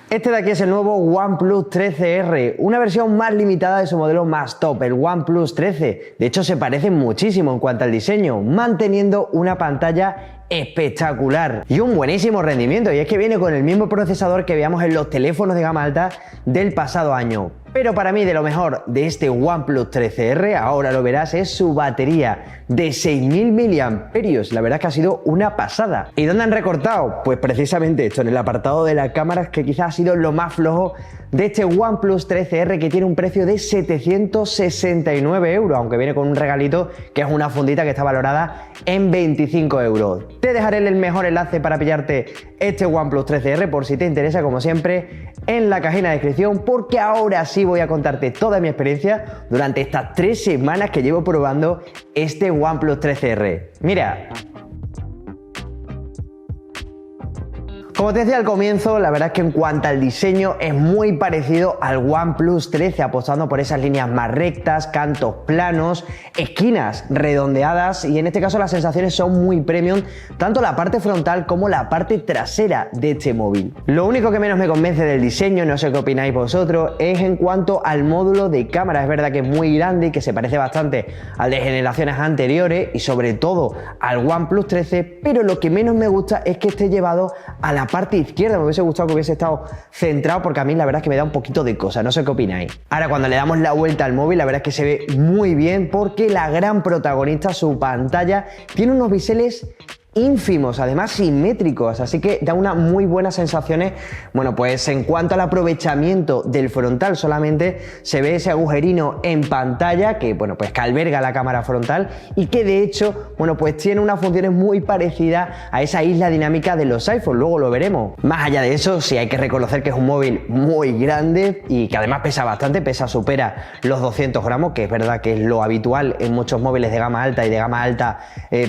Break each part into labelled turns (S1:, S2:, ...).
S1: Este de aquí es el nuevo OnePlus 13R, una versión más limitada de su modelo más top, el OnePlus 13. De hecho, se parecen muchísimo en cuanto al diseño, manteniendo una pantalla espectacular y un buenísimo rendimiento, y es que viene con el mismo procesador que veíamos en los teléfonos de gama alta del pasado año. Pero para mí de lo mejor de este OnePlus 13R, ahora lo verás, es su batería de 6000 mAh. La verdad es que ha sido una pasada. ¿Y dónde han recortado? Pues precisamente esto, en el apartado de las cámaras, que quizás ha sido lo más flojo de este OnePlus 13R, que tiene un precio de 769 €, aunque viene con un regalito que es una fundita que está valorada en 25 €. Te dejaré el mejor enlace para pillarte este OnePlus 13R por si te interesa, como siempre, en la cajina de descripción, porque ahora sí voy a contarte toda mi experiencia durante estas 3 semanas que llevo probando este OnePlus 13R. Mira. Como te decía al comienzo, la verdad es que en cuanto al diseño es muy parecido al OnePlus 13, apostando por esas líneas más rectas, cantos planos, esquinas redondeadas, y en este caso las sensaciones son muy premium, tanto la parte frontal como la parte trasera de este móvil. Lo único que menos me convence del diseño, no sé qué opináis vosotros, es en cuanto al módulo de cámara. Es verdad que es muy grande y que se parece bastante al de generaciones anteriores y sobre todo al OnePlus 13, pero lo que menos me gusta es que esté llevado a la parte izquierda. Me hubiese gustado que hubiese estado centrado, porque a mí la verdad es que me da un poquito de cosa, no sé qué opináis. Ahora, cuando le damos la vuelta al móvil, la verdad es que se ve muy bien, porque la gran protagonista, su pantalla, tiene unos biseles ínfimos, además simétricos, así que da unas muy buenas sensaciones. Bueno, pues en cuanto al aprovechamiento del frontal, solamente se ve ese agujerino en pantalla que, bueno, pues que alberga la cámara frontal, y que de hecho, bueno, pues tiene unas funciones muy parecidas a esa isla dinámica de los iPhone, luego lo veremos. Más allá de eso, sí hay que reconocer que es un móvil muy grande y que además pesa bastante, supera los 200 gramos, que es verdad que es lo habitual en muchos móviles de gama alta y de gama alta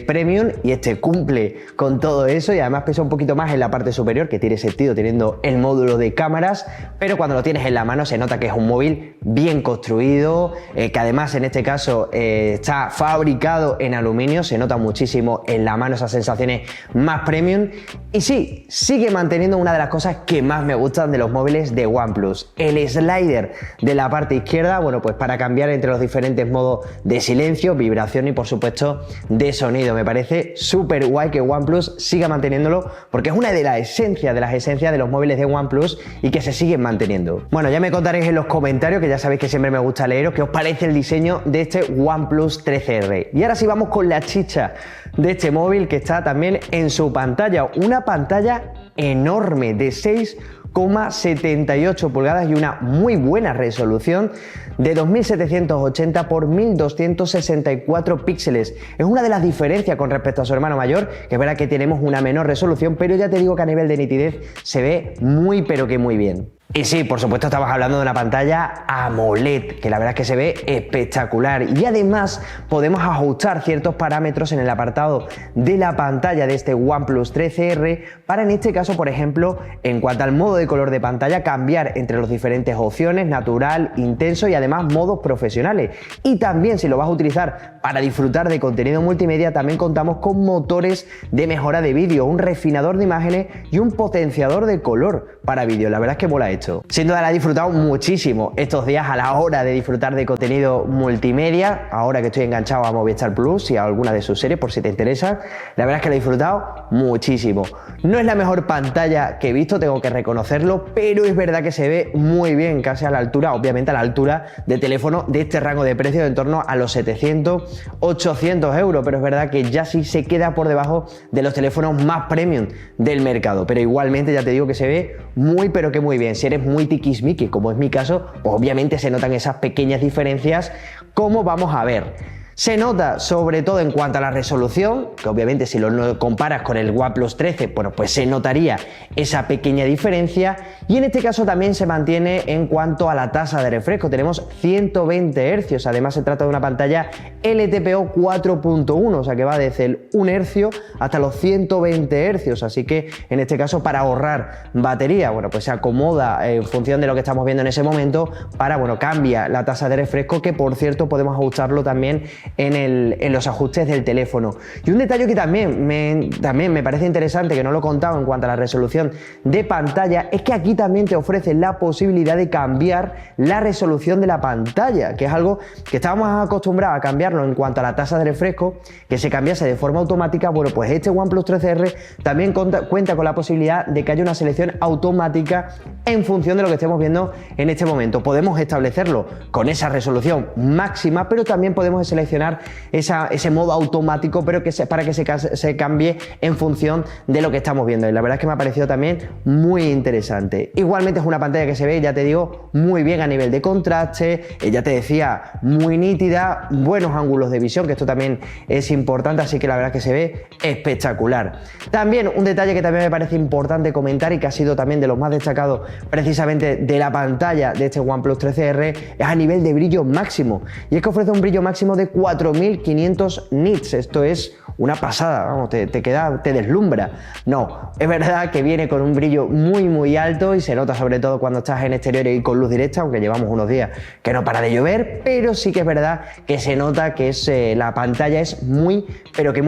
S1: premium, y este cumple con todo eso, y además pesa un poquito más en la parte superior, que tiene sentido teniendo el módulo de cámaras, pero cuando lo tienes en la mano se nota que es un móvil bien construido, que además en este caso está fabricado en aluminio, se nota muchísimo en la mano esas sensaciones más premium. Y sí, sigue manteniendo una de las cosas que más me gustan de los móviles de OnePlus, el slider de la parte izquierda, bueno, pues para cambiar entre los diferentes modos de silencio, vibración y por supuesto de sonido. Me parece súper guay que OnePlus siga manteniéndolo, porque es una de las esencias de los móviles de OnePlus y que se siguen manteniendo. Bueno, ya me contaréis en los comentarios, que ya sabéis que siempre me gusta leeros, qué os parece el diseño de este OnePlus 13R. Y ahora sí vamos con la chicha de este móvil, que está también en su pantalla, una pantalla enorme de 6,78 pulgadas y una muy buena resolución de 2780 por 1264 píxeles. Es una de las diferencias con respecto a su hermano mayor, que es verdad que tenemos una menor resolución, pero ya te digo que a nivel de nitidez se ve muy pero que muy bien. Y sí, por supuesto estamos hablando de una pantalla AMOLED, que la verdad es que se ve espectacular, y además podemos ajustar ciertos parámetros en el apartado de la pantalla de este OnePlus 13R para, en este caso, por ejemplo, en cuanto al modo de color de pantalla, cambiar entre las diferentes opciones, natural, intenso y además modos profesionales. Y también, si lo vas a utilizar para disfrutar de contenido multimedia, también contamos con motores de mejora de vídeo, un refinador de imágenes y un potenciador de color para vídeo. La verdad es que mola esto. Sin duda la he disfrutado muchísimo estos días a la hora de disfrutar de contenido multimedia, ahora que estoy enganchado a Movistar Plus y a alguna de sus series, por si te interesa. La verdad es que la he disfrutado muchísimo. No es la mejor pantalla que he visto, tengo que reconocerlo, pero es verdad que se ve muy bien, casi a la altura, obviamente a la altura de teléfono de este rango de precio, de en torno a los 700, 800 €, pero es verdad que ya sí se queda por debajo de los teléfonos más premium del mercado, pero igualmente ya te digo que se ve muy pero que muy bien. Si eres muy tiquismiqui, como es mi caso, pues obviamente se notan esas pequeñas diferencias, como vamos a ver. Se nota sobre todo en cuanto a la resolución, que obviamente si lo comparas con el OnePlus 13, bueno, pues se notaría esa pequeña diferencia, y en este caso también se mantiene en cuanto a la tasa de refresco. Tenemos 120 Hz, además se trata de una pantalla LTPO 4.1, o sea que va desde el 1 Hz hasta los 120 Hz, así que en este caso, para ahorrar batería, bueno, pues se acomoda en función de lo que estamos viendo en ese momento para, bueno, cambia la tasa de refresco, que por cierto podemos ajustarlo también en los ajustes del teléfono. Y un detalle que también me parece interesante, que no lo he contado en cuanto a la resolución de pantalla, es que aquí también te ofrece la posibilidad de cambiar la resolución de la pantalla, que es algo que estábamos acostumbrados a cambiarlo en cuanto a la tasa de refresco, que se cambiase de forma automática. Bueno, pues este OnePlus 13R también cuenta con la posibilidad de que haya una selección automática en función de lo que estemos viendo en este momento. Podemos establecerlo con esa resolución máxima, pero también podemos seleccionar ese modo automático, pero para que se cambie en función de lo que estamos viendo. Y la verdad es que me ha parecido también muy interesante. Igualmente es una pantalla que se ve, ya te digo, muy bien a nivel de contraste, ya te decía, muy nítida, buenos ángulos de visión, que esto también es importante, así que la verdad es que se ve espectacular. También un detalle que también me parece importante comentar y que ha sido también de los más destacados precisamente de la pantalla de este OnePlus 13R es a nivel de brillo máximo, y es que ofrece un brillo máximo de 4500 nits. Esto es una pasada, vamos, te deslumbra. No, es verdad que viene con un brillo muy alto y se nota sobre todo cuando estás en exteriores y con luz directa, aunque llevamos unos días que no para de llover, pero sí que es verdad que se nota que la pantalla es muy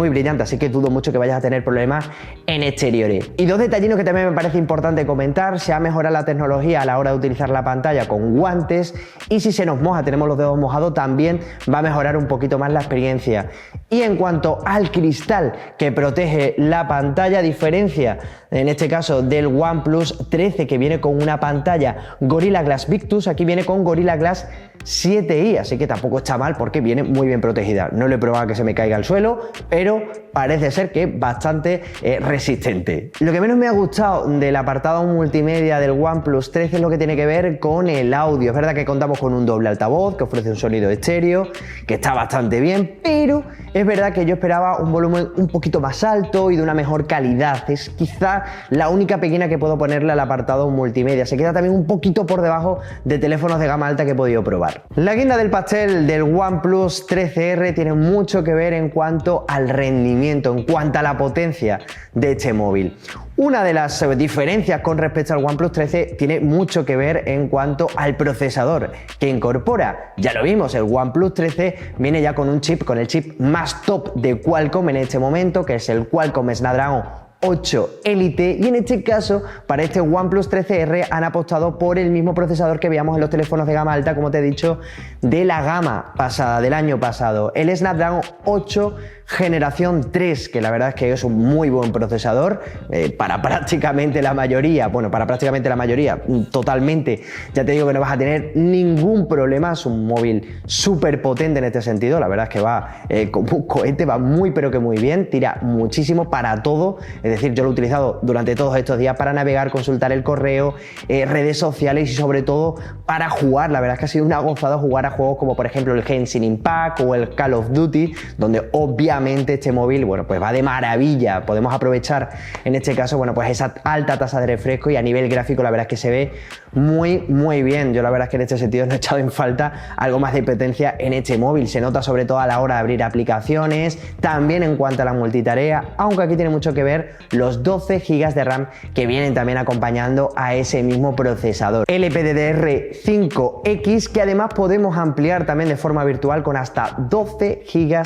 S1: brillante, así que dudo mucho que vayas a tener problemas en exteriores. Y dos detallinos que también me parece importante comentar: se ha mejorado la tecnología a la hora de utilizar la pantalla con guantes, y si se nos moja, tenemos los dedos mojados, también va a mejorar un poquito más la experiencia. Y en cuanto al cristal que protege la pantalla, a diferencia en este caso del OnePlus 13, que viene con una pantalla Gorilla Glass Victus, aquí viene con Gorilla Glass 7i, así que tampoco está mal porque viene muy bien protegida. No lo he probado que se me caiga al suelo, pero parece ser que es bastante resistente. Lo que menos me ha gustado del apartado multimedia del OnePlus 13 es lo que tiene que ver con el audio. Es verdad que contamos con un doble altavoz que ofrece un sonido estéreo, que está bastante bien, pero es verdad que yo esperaba un volumen un poquito más alto y de una mejor calidad. Es quizá la única pequeña que puedo ponerle al apartado multimedia. Se queda también un poquito por debajo de teléfonos de gama alta que he podido probar. La guinda del pastel del OnePlus 13R tiene mucho que ver en cuanto al rendimiento, en cuanto a la potencia de este móvil. Una de las diferencias con respecto al OnePlus 13 tiene mucho que ver en cuanto al procesador que incorpora. Ya lo vimos, el OnePlus 13 viene ya con el chip más top de Qualcomm en este momento, que es el Qualcomm Snapdragon 8 Elite, y en este caso para este OnePlus 13R han apostado por el mismo procesador que veíamos en los teléfonos de gama alta, como te he dicho, de la gama pasada, del año pasado, el Snapdragon 8 generación 3, que la verdad es que es un muy buen procesador para prácticamente la mayoría, totalmente, ya te digo que no vas a tener ningún problema. Es un móvil súper potente en este sentido, la verdad es que va como un cohete, va muy bien, tira muchísimo para todo. Es decir, yo lo he utilizado durante todos estos días para navegar, consultar el correo, redes sociales y sobre todo para jugar. La verdad es que ha sido una gozada jugar a juegos como por ejemplo el Genshin Impact o el Call of Duty, donde obviamente este móvil, bueno, pues va de maravilla. Podemos aprovechar en este caso, bueno, pues esa alta tasa de refresco, y a nivel gráfico la verdad es que se ve muy bien. Yo la verdad es que en este sentido no he echado en falta algo más de potencia en este móvil. Se nota sobre todo a la hora de abrir aplicaciones, también en cuanto a la multitarea, aunque aquí tiene mucho que ver los 12 GB de RAM que vienen también acompañando a ese mismo procesador. LPDDR5X, que además podemos ampliar también de forma virtual con hasta 12 GB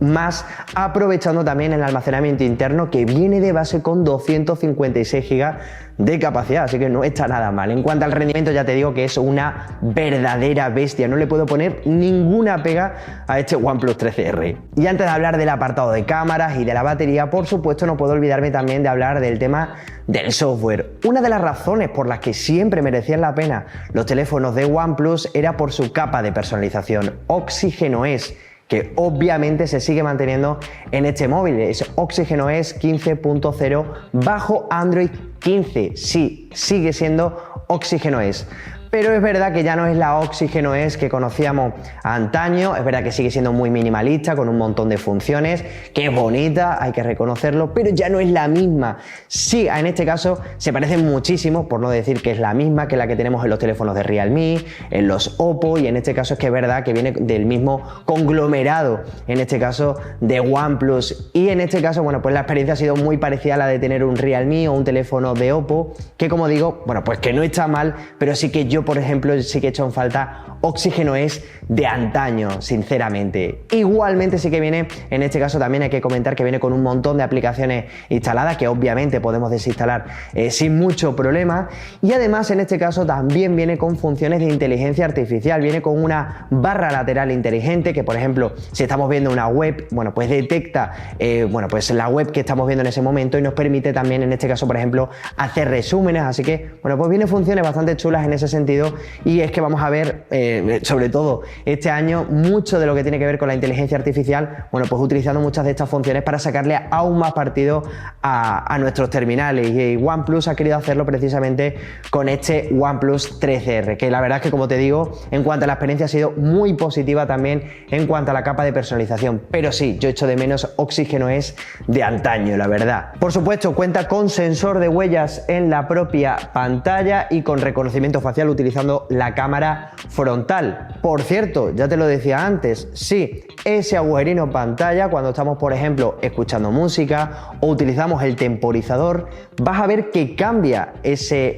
S1: más, aprovechando también el almacenamiento interno que viene de base con 256 GB de capacidad, así que no está nada mal. En cuanto al rendimiento, ya te digo que es una verdadera bestia, no le puedo poner ninguna pega a este OnePlus 13R. Y antes de hablar del apartado de cámaras y de la batería, por supuesto no puedo olvidarme también de hablar del tema del software. Una de las razones por las que siempre merecían la pena los teléfonos de OnePlus era por su capa de personalización. Oxygen OS, que obviamente se sigue manteniendo en este móvil, es Oxygen OS 15.0 bajo Android 15. Sí, sigue siendo Oxygen OS. Pero es verdad que ya no es la Oxygen OS que conocíamos antaño. Es verdad que sigue siendo muy minimalista, con un montón de funciones, que es bonita, hay que reconocerlo, pero ya no es la misma. Sí, en este caso se parecen muchísimo, por no decir que es la misma que la que tenemos en los teléfonos de Realme, en los Oppo, y en este caso es que es verdad que viene del mismo conglomerado, en este caso de OnePlus. Y en este caso, bueno, pues la experiencia ha sido muy parecida a la de tener un Realme o un teléfono de Oppo, que como digo, bueno, pues que no está mal, pero sí que yo yo por ejemplo sí que he hecho en falta Oxígeno S de antaño, sinceramente. Igualmente sí que viene, en este caso también hay que comentar que viene con un montón de aplicaciones instaladas que obviamente podemos desinstalar sin mucho problema, y además en este caso también viene con funciones de inteligencia artificial, viene con una barra lateral inteligente que, por ejemplo, si estamos viendo una web, bueno, pues detecta pues la web que estamos viendo en ese momento y nos permite también en este caso, por ejemplo, hacer resúmenes. Así que, bueno, pues viene funciones bastante chulas en ese sentido, y es que vamos a ver sobre todo este año mucho de lo que tiene que ver con la inteligencia artificial, bueno, pues utilizando muchas de estas funciones para sacarle aún más partido a nuestros terminales, y OnePlus ha querido hacerlo precisamente con este OnePlus 13R, que la verdad es que, como te digo, en cuanto a la experiencia ha sido muy positiva también en cuanto a la capa de personalización, pero sí, yo echo de menos Oxígeno S de antaño, la verdad. Por supuesto, cuenta con sensor de huellas en la propia pantalla y con reconocimiento facial utilizando la cámara frontal. Por cierto, ya te lo decía antes, sí, ese agujerino en pantalla, cuando estamos, por ejemplo, escuchando música o utilizamos el temporizador, vas a ver que cambia ese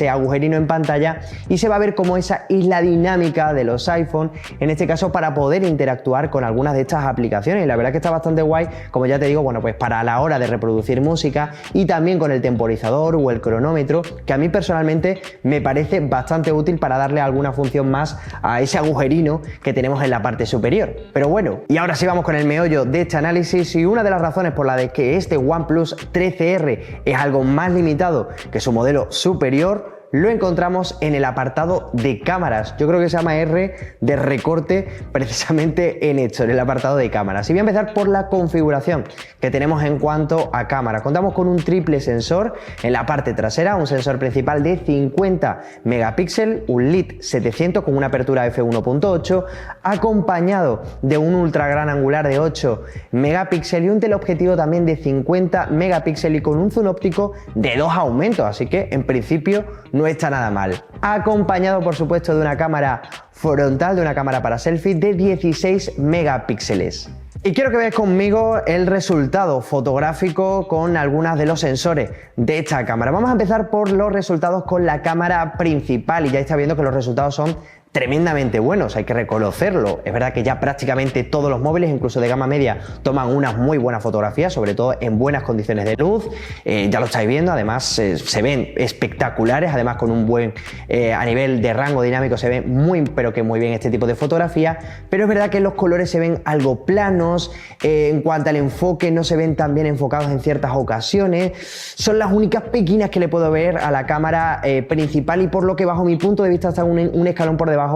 S1: agujerino en pantalla y se va a ver como esa isla dinámica de los iPhone, en este caso para poder interactuar con algunas de estas aplicaciones. Y la verdad es que está bastante guay, como ya te digo, bueno, pues para la hora de reproducir música, y también con el temporizador o el cronómetro, que a mí personalmente me parece bastante útil para darle alguna función más a ese agujerino que tenemos en la parte superior. Pero bueno, y ahora sí vamos con el meollo de este análisis, y una de las razones por la de que este OnePlus 13R es algo más limitado que su modelo superior lo encontramos en el apartado de cámaras. Yo creo que se llama R de recorte precisamente en esto, en el apartado de cámaras. Y voy a empezar por la configuración que tenemos en cuanto a cámara. Contamos con un triple sensor en la parte trasera, un sensor principal de 50 megapíxeles, un LIT 700 con una apertura f1.8, acompañado de un ultra gran angular de 8 megapíxeles y un teleobjetivo también de 50 megapíxeles y con un zoom óptico de 2 aumentos, así que en principio no está nada mal. Acompañado, por supuesto, de una cámara frontal, de una cámara para selfie de 16 megapíxeles. Y quiero que veáis conmigo el resultado fotográfico con algunos de los sensores de esta cámara. Vamos a empezar por los resultados con la cámara principal, y ya está viendo que los resultados son tremendamente buenos, hay que reconocerlo. Es verdad que ya prácticamente todos los móviles, incluso de gama media, toman unas muy buenas fotografías, sobre todo en buenas condiciones de luz. Ya lo estáis viendo, además se ven espectaculares, además con un buen a nivel de rango dinámico se ve muy, pero que muy bien este tipo de fotografía. Pero es verdad que los colores se ven algo planos, en cuanto al enfoque no se ven tan bien enfocados en ciertas ocasiones. Son las únicas pequinas que le puedo ver a la cámara principal, y por lo que bajo mi punto de vista está un escalón por debajo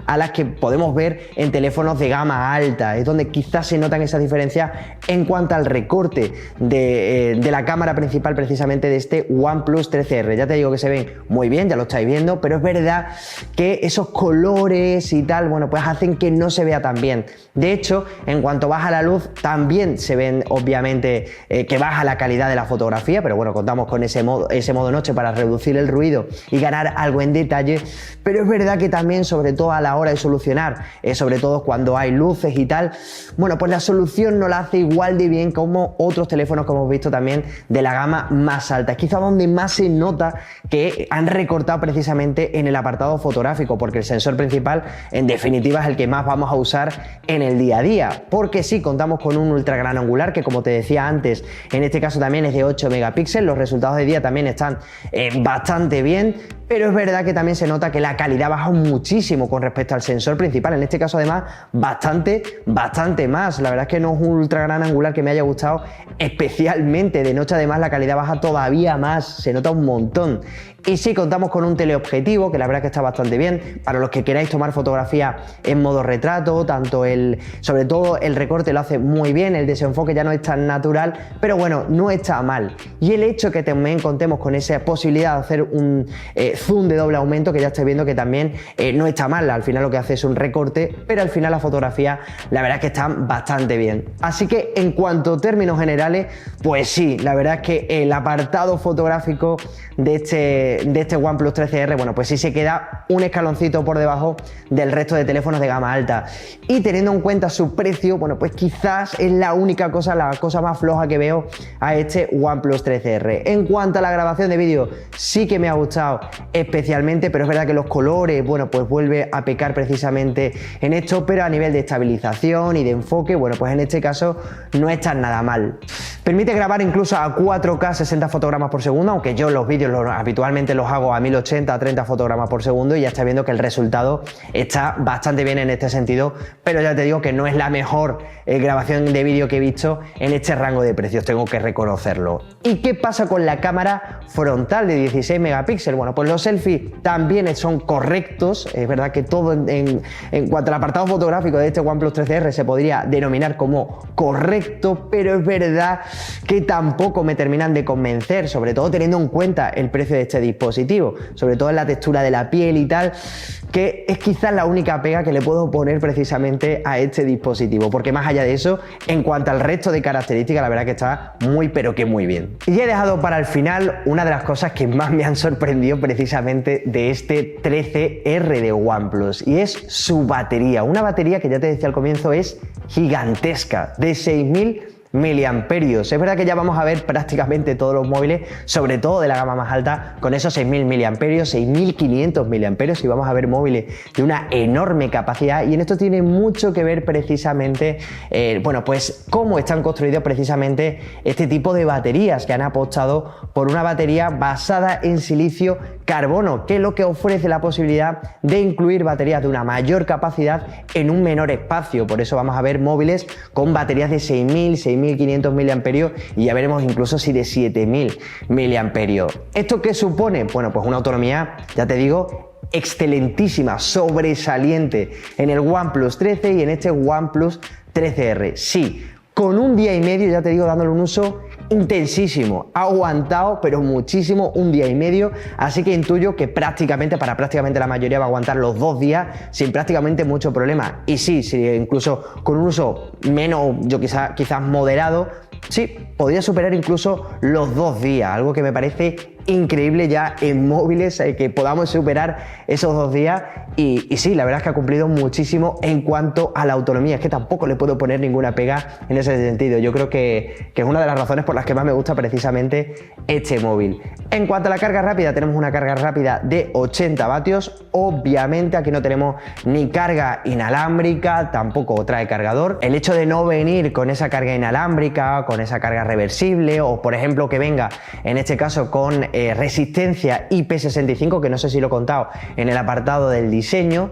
S1: a las que podemos ver en teléfonos de gama alta. Es donde quizás se notan esas diferencias en cuanto al recorte de la cámara principal precisamente de este OnePlus 13R. Ya te digo que se ven muy bien, ya lo estáis viendo, pero es verdad que esos colores y tal, bueno, pues hacen que no se vea tan bien. De hecho, en cuanto baja la luz, también se ven obviamente que baja la calidad de la fotografía, pero bueno, contamos con ese modo noche para reducir el ruido y ganar algo en detalle. Pero es verdad que también, sobre todo a la hora de solucionar, sobre todo cuando hay luces y tal, bueno, pues la solución no la hace igual de bien como otros teléfonos que hemos visto también de la gama más alta. Es quizá donde más se nota que han recortado precisamente en el apartado fotográfico, porque el sensor principal en definitiva es el que más vamos a usar en el día a día, porque sí, contamos con un ultra gran angular que, como te decía antes, en este caso también es de 8 megapíxeles. Los resultados de día también están bastante bien, pero es verdad que también se nota que la calidad baja muchísimo con respecto al sensor principal. En este caso además bastante más. La verdad es que no es un ultra gran angular que me haya gustado especialmente. De noche además la calidad baja todavía más, se nota un montón. Y sí, contamos con un teleobjetivo que la verdad es que está bastante bien para los que queráis tomar fotografía en modo retrato. Sobre todo el recorte lo hace muy bien, el desenfoque ya no es tan natural, pero bueno, no está mal. Y el hecho que también contemos con esa posibilidad de hacer un zoom de doble aumento, que ya estáis viendo que también no está mal. Al final lo que hace es un recorte, pero al final la fotografía la verdad es que está bastante bien. Así que en cuanto a términos generales, pues sí, la verdad es que el apartado fotográfico de de este OnePlus 13R, bueno, pues sí se queda un escaloncito por debajo del resto de teléfonos de gama alta. Y teniendo en cuenta su precio, bueno, pues quizás es la única cosa, la cosa más floja que veo a este OnePlus 13R. En cuanto a la grabación de vídeo, sí que me ha gustado especialmente, pero es verdad que los colores, bueno, pues vuelve a pecar precisamente en esto, pero a nivel de estabilización y de enfoque, bueno, pues en este caso no está nada mal. Permite grabar incluso a 4K 60 fotogramas por segundo, aunque yo los vídeos habitualmente los hago a 1080 a 30 fotogramas por segundo y ya está viendo que el resultado está bastante bien en este sentido, pero ya te digo que no es la mejor grabación de vídeo que he visto en este rango de precios, tengo que reconocerlo. ¿Y qué pasa con la cámara frontal de 16 megapíxeles? Bueno, pues los selfies también son correctos, es verdad que todo en cuanto al apartado fotográfico de este OnePlus 13R se podría denominar como correcto, pero es verdad que tampoco me terminan de convencer, sobre todo teniendo en cuenta el precio de este dispositivo, sobre todo en la textura de la piel y tal, que es quizás la única pega que le puedo poner precisamente a este dispositivo, porque más allá de eso, en cuanto al resto de características, la verdad que está muy pero que muy bien. Y he dejado para el final una de las cosas que más me han sorprendido precisamente de este 13R de OnePlus, y es su batería, una batería que ya te decía al comienzo es gigantesca, de 6000 miliamperios. Es verdad que ya vamos a ver prácticamente todos los móviles, sobre todo de la gama más alta, con esos 6000 miliamperios, 6500 miliamperios, y vamos a ver móviles de una enorme capacidad, y en esto tiene mucho que ver precisamente, bueno, pues cómo están construidos precisamente este tipo de baterías, que han apostado por una batería basada en silicio carbono, que es lo que ofrece la posibilidad de incluir baterías de una mayor capacidad en un menor espacio. Por eso vamos a ver móviles con baterías de 6500 miliamperios y ya veremos incluso si de 7000 miliamperios. ¿Esto qué supone? Bueno, pues una autonomía, ya te digo, excelentísima, sobresaliente en el OnePlus 13 y en este OnePlus 13R. Sí, con un día y medio, ya te digo, dándole un uso intensísimo, ha aguantado pero muchísimo, un día y medio, así que intuyo que prácticamente la mayoría va a aguantar los 2 días sin prácticamente mucho problema. Y sí, incluso con un uso menos, yo quizás moderado, sí, podría superar incluso los 2 días, algo que me parece increíble ya en móviles, que podamos superar esos 2 días. Y sí, la verdad es que ha cumplido muchísimo en cuanto a la autonomía, es que tampoco le puedo poner ninguna pega en ese sentido. Yo creo que es una de las razones por las que más me gusta precisamente este móvil. En cuanto a la carga rápida, tenemos una carga rápida de 80 vatios, obviamente aquí no tenemos ni carga inalámbrica, tampoco trae cargador. El hecho de no venir con esa carga inalámbrica, con esa carga reversible, o por ejemplo que venga en este caso con resistencia IP65, que no sé si lo he contado en el apartado del diseño,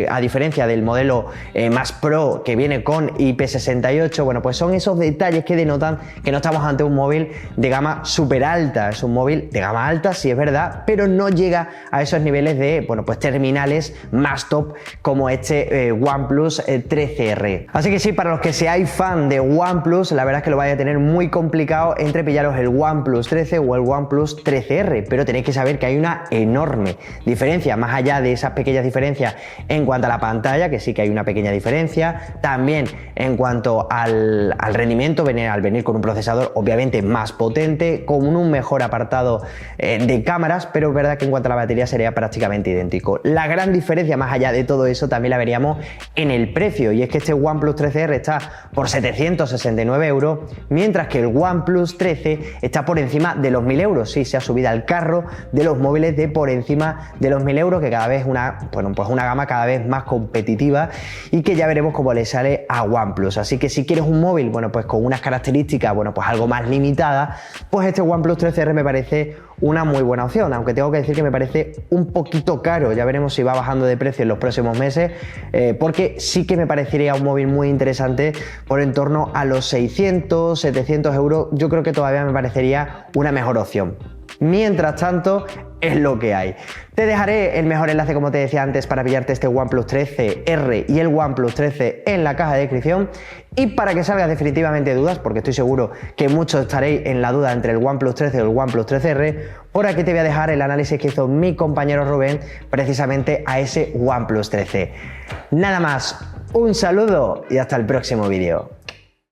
S1: a diferencia del modelo más Pro que viene con IP68, bueno, pues son esos detalles que denotan que no estamos ante un móvil de gama súper alta. Es un móvil de gama alta, sí es verdad, pero no llega a esos niveles de, bueno, pues terminales más top como este OnePlus 13R. Así que sí, para los que seáis fan de OnePlus, la verdad es que lo vais a tener muy complicado entre pillaros el OnePlus 13 o el OnePlus 13R, pero tenéis que saber que hay una enorme diferencia, más allá de esas pequeñas diferencias en cuanto a la pantalla, que sí que hay una pequeña diferencia, también en cuanto al rendimiento, al venir con un procesador obviamente más potente, con un mejor apartado de cámaras, pero es verdad que en cuanto a la batería sería prácticamente idéntico. La gran diferencia, más allá de todo eso, también la veríamos en el precio, y es que este OnePlus 13R está por 769 euros, mientras que el OnePlus 13 está por encima de los 1000 euros. Sí, se ha subido al carro de los móviles de por encima de los 1000 euros, que cada vez pues una gama cada vez más competitiva, y que ya veremos cómo le sale a OnePlus. Así que si quieres un móvil, bueno, pues con unas características, bueno, pues algo más limitadas, pues este OnePlus 13R me parece una muy buena opción, aunque tengo que decir que me parece un poquito caro. Ya veremos si va bajando de precio en los próximos meses, porque sí que me parecería un móvil muy interesante por en torno a los 600, 700 euros. Yo creo que todavía me parecería una mejor opción. Mientras tanto, es lo que hay. Te dejaré el mejor enlace, como te decía antes, para pillarte este OnePlus 13R y el OnePlus 13 en la caja de descripción. Y para que salgas definitivamente de dudas, porque estoy seguro que muchos estaréis en la duda entre el OnePlus 13 y el OnePlus 13R, por aquí te voy a dejar el análisis que hizo mi compañero Rubén precisamente a ese OnePlus 13. Nada más, un saludo y hasta el próximo vídeo.